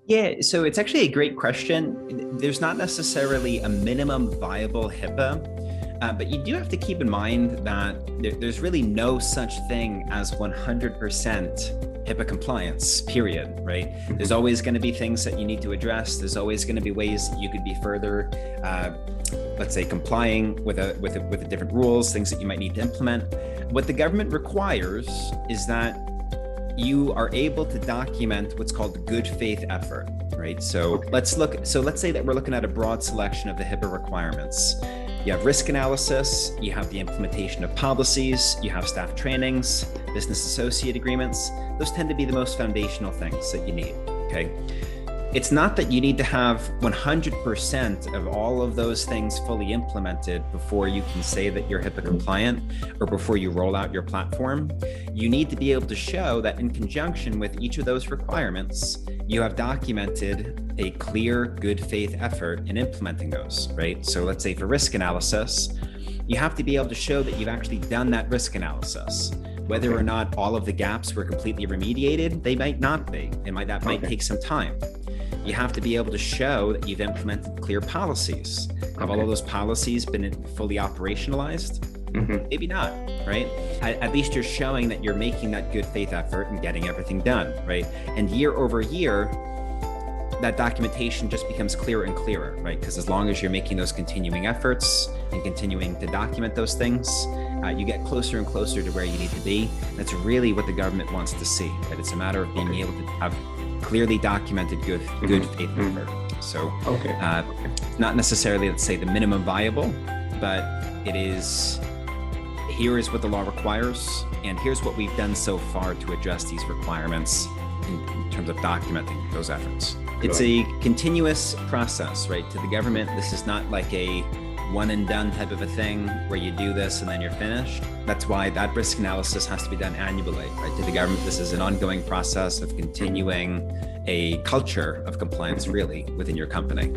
Yeah, so it's actually a great question. There's not necessarily a minimum viable HIPAA, but you do have to keep in mind that there's really no such thing as 100% HIPAA compliance, period, right? There's always going to be things that you need to address. There's always going to be ways that you could be further, let's say, complying with the different rules, things that you might need to implement. What the government requires is that you are able to document what's called the good faith effort, right? So let's say that we're looking at a broad selection of the HIPAA requirements. You have risk analysis, you have the implementation of policies, you have staff trainings, business associate agreements. Those tend to be the most foundational things that you need, okay? It's not that you need to have 100% of all of those things fully implemented before you can say that you're HIPAA compliant or before you roll out your platform. You need to be able to show that in conjunction with each of those requirements, you have documented a clear good faith effort in implementing those, right? So let's say for risk analysis, you have to be able to show that you've actually done that risk analysis. Whether or not all of the gaps were completely remediated, they might not be. That might take some time. You have to be able to show that you've implemented clear policies. Have all of those policies been fully operationalized? Maybe not, right? At least you're showing that you're making that good faith effort and getting everything done, right? And year over year, that documentation just becomes clearer and clearer, right? Because as long as you're making those continuing efforts and continuing to document those things, you get closer and closer to where you need to be. That's really what the government wants to see, that it's a matter of being able to have clearly documented good faith effort. So not necessarily, let's say, the minimum viable, but it is, here is what the law requires, and here's what we've done so far to address these requirements in terms of documenting those efforts. It's a continuous process, right? To the government, this is not like a one and done type of a thing where you do this and then you're finished. That's why that risk analysis has to be done annually, right? To the government, this is an ongoing process of continuing a culture of compliance really within your company.